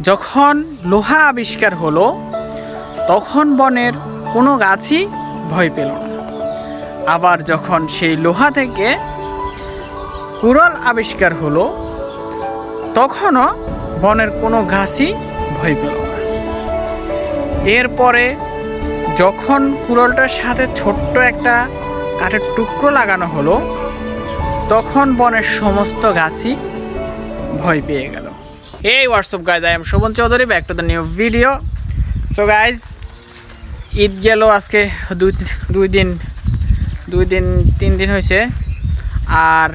যখন লোহা আবিষ্কার হলো তখন বনের কোনো গাছই ভয় পেল না। আবার যখন সেই লোহা থেকে কুড়াল আবিষ্কার হলো তখনও বনের কোনো গাছই ভয় পেল না। এরপরে যখন কুড়ালটার সাথে ছোট্ট একটা কাঠের টুকরো লাগানো হলো তখন বনের সমস্ত গাছই ভয় পেয়ে গেল। এই what's up guys, I am Shovan Chowdhury, back to the new video. So guys, Eid গেল আজকে তিন দিন হয়েছে। আর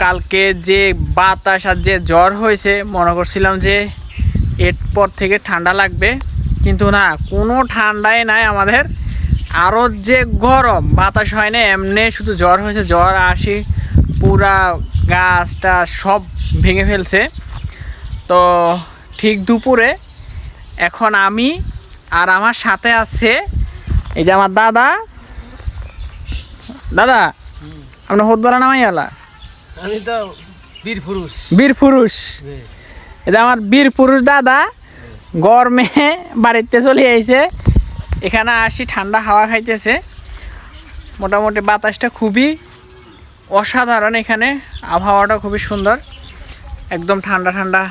কালকে যে বাতাস আর যে জ্বর হয়েছে মনে করছিলাম যে এরপর থেকে ঠান্ডা লাগবে, কিন্তু না, কোনো ঠান্ডাই নাই আমাদের। আরও যে গরম, বাতাস হয় না, এমনি শুধু জ্বর হয়েছে। জ্বর আসি পুরা গাছটা সব ভেঙে ফেলছে। তো ঠিক দুপুরে এখন আমি আর আমার সাথে আছে এই যে আমার দাদা। আপনার হদ্দরা নামাই আলা, আমি তো বীর পুরুষ। এটা আমার বীর পুরুষ দাদা গরমে বাড়িতে চলে আইছে, এখানে আসি ঠান্ডা হাওয়া খাইতেছে। মোটামুটি বাতাসটা খুবই অসাধারণ, এখানে আবহাওয়াটা খুবই সুন্দর, একদম ঠান্ডা ঠান্ডা।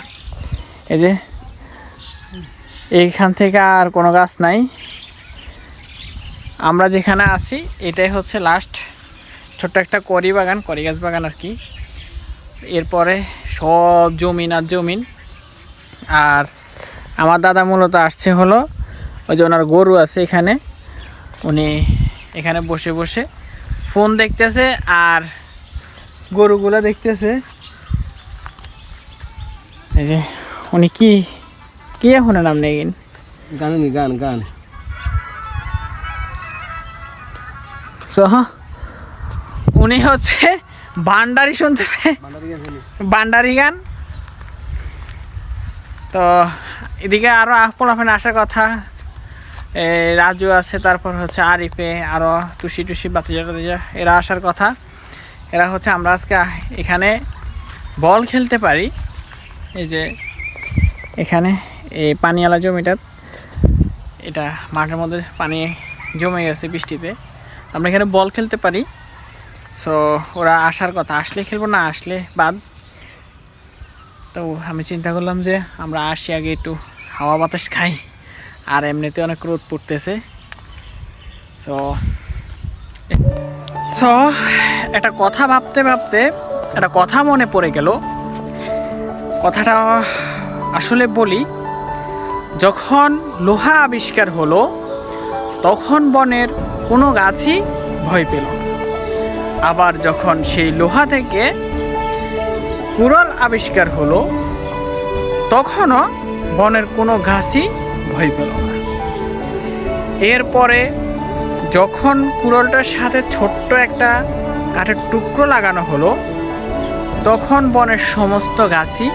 এই যে এইখান থেকে আর কোনো গাছ নাই, আমরা যেখানে আছি এটাই হচ্ছে লাস্ট ছোট্ট একটা করি গাছ বাগান আর কি। এরপরে সব জমিন আর জমিন। আর আমার দাদা মূলত আসছে হলো ওই যে ওনার গরু আছে এখানে, উনি এখানে বসে বসে ফোন দেখতেছে আর গরুগুলো দেখতেছে। এই যে উনি কি এখনের নাম নেই গান উনি হচ্ছে ভান্ডারি শুনতেছে, ভান্ডারি গান। তো এদিকে আরও পোলাফেন আসার কথা, রাজু আছে, তারপর হচ্ছে আরিফে, আরও টুসি বাতিজা এরা আসার কথা। এরা হচ্ছে আমরা আজকে এখানে বল খেলতে পারি। এই যে এখানে এই পানিওয়ালা জমিটা, এটা মাঠের মধ্যে পানি জমে গেছে বৃষ্টিতে, আমরা এখানে বল খেলতে পারি। সো ওরা আসার কথা, আসলে খেলবো, না আসলে বাদ। তো আমি চিন্তা করলাম যে আমরা আসি আগে একটু হাওয়া বাতাস খাই, আর এমনিতে অনেক রোদ পড়তেছে। সো একটা কথা ভাবতে একটা কথা মনে পড়ে গেল। কথাটা আসলে বলি, যখন লোহা আবিষ্কার হলো তখন বনের কোনো গাছই ভয় পেল না। আবার যখন সেই লোহা থেকে কুড়াল আবিষ্কার হলো তখনও বনের কোনো গাছই ভয় পেল না। এরপরে যখন কুড়ালটার সাথে ছোট্ট একটা কাঠের টুকরো লাগানো হলো তখন বনের সমস্ত গাছই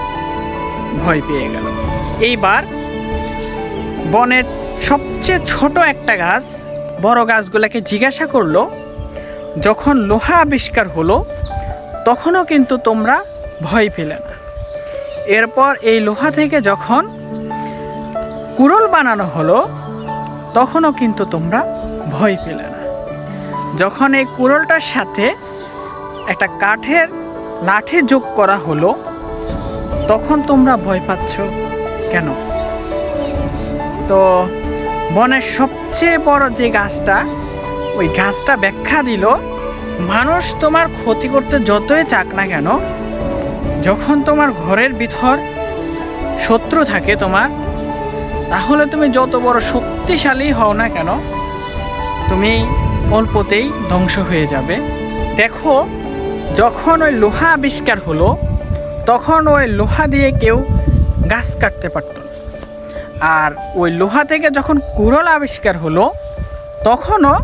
ভয় পেয়ে গেল। এইবার বনের সবচেয়ে ছোট একটা গাছ বড় গাছগুলোকে জিজ্ঞাসা করলো, যখন লোহা আবিষ্কার হলো তখনও কিন্তু তোমরা ভয় পেলে না। এরপর এই লোহা থেকে যখন কুড়াল বানানো হলো তখনও কিন্তু তোমরা ভয় পেলে না। যখন এই কুড়ালটার সাথে একটা কাঠের লাঠি যোগ করা হলো তখন তোমরা ভয় পাচ্ছ কেন? তো বনের সবচেয়ে বড় যে গাছটা, ওই গাছটা ব্যাখ্যা দিল, মানুষ তোমার ক্ষতি করতে যতই চাক না কেন, যখন তোমার ঘরের ভিতর শত্রু থাকে তোমার, তাহলে তুমি যত বড় শক্তিশালী হও না কেন, তুমি অল্পতেই ধ্বংস হয়ে যাবে। দেখো, যখন ওই লোহা আবিষ্কার হলো তখন ওই লোহা দিয়ে কেউ গাছ কাটতে পারত না। আর ওই লোহা থেকে যখন কুড়াল আবিষ্কার হলো তখনও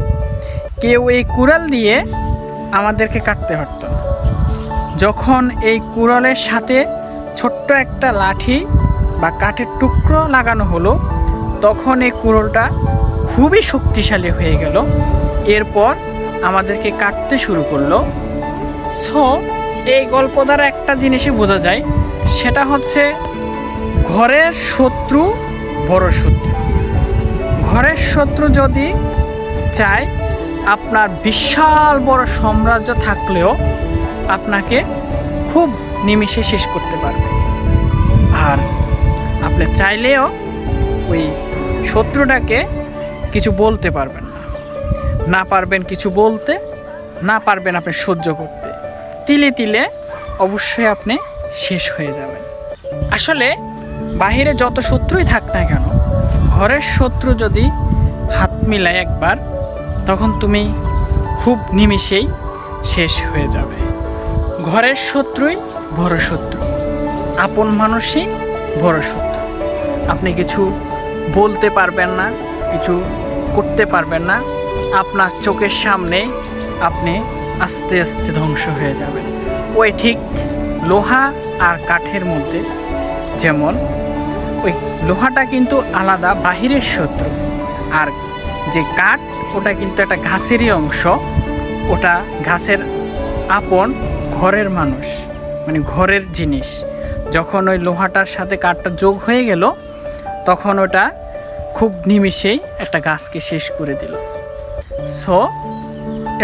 কেউ এই কুড়াল দিয়ে আমাদেরকে কাটতে পারত না। যখন এই কুড়ালের সাথে ছোট্ট একটা লাঠি বা কাঠের টুকরো লাগানো হলো তখন এই কুড়ালটা খুবই শক্তিশালী হয়ে গেল, এরপর আমাদেরকে কাটতে শুরু করলো। সো এই গল্প দ্বারা একটা জিনিসই বোঝা যায়, সেটা হচ্ছে ঘরের শত্রু বড় শত্রু। ঘরের শত্রু যদি চায় আপনার বিশাল বড় সাম্রাজ্য থাকলেও আপনাকে খুব নিমিষে শেষ করতে পারবে। আর আপনি চাইলেও ওই শত্রুটাকে কিছু বলতে পারবেন না, না পারবেন কিছু বলতে, না পারবেন আপনি সহ্য করতে। তিলে তিলে অবশ্যই আপনি শেষ হয়ে যাবেন। আসলে বাহিরে যত শত্রুই থাক না কেন, ঘরের শত্রু যদি হাত মিলায় একবার, তখন তুমি খুব নিমিষেই শেষ হয়ে যাবে। ঘরের শত্রুই বড় শত্রু, আপন মানুষই বড় শত্রু। আপনি কিছু বলতে পারবেন না, কিছু করতে পারবেন না, আপনার চোখের সামনে আপনি আস্তে আস্তে ধ্বংস হয়ে যাবেন। ওই ঠিক লোহা আর কাঠের মধ্যে যেমন ওই লোহাটা কিন্তু আলাদা বাহিরের শত্রু, আর যে কাঠ ওটা কিন্তু একটা ঘাসেরই অংশ, ওটা ঘাসের আপন ঘরের মানুষ, মানে ঘরের জিনিস। যখন ওই লোহাটার সাথে কাঠটা যোগ হয়ে গেল, তখন ওটা খুব নিমিষেই একটা গাছকে শেষ করে দিল। সো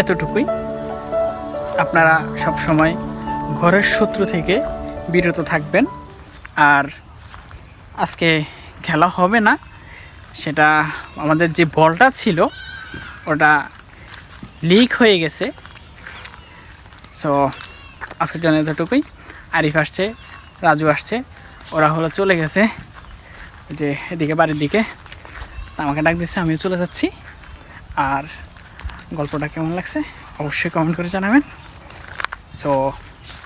এতটুকুই, আপনারা সব সময় ঘরের শত্রু থেকে বিরত থাকবেন। আর আজকে খেলা হবে না, সেটা আমাদের যে বলটা ছিল ওটা লিক হয়ে গেছে। সো আজকের জন্য এতটুকুই। আরিফ আসছে, রাজু আসছে, ওরা হলো চলে গেছে যে এদিকে বাড়ির দিকে। আমাকে ডাক দিচ্ছে, আমিও চলে যাচ্ছি। আর গল্পটা কেমন লাগছে অবশ্যই কমেন্ট করে জানাবেন। সো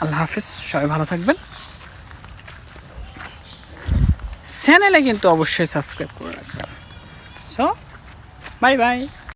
আল্লাহ হাফিজ, সবাই ভালো থাকবেন। চ্যানেলে কিন্তু অবশ্যই সাবস্ক্রাইব করে রাখবেন। So bye bye.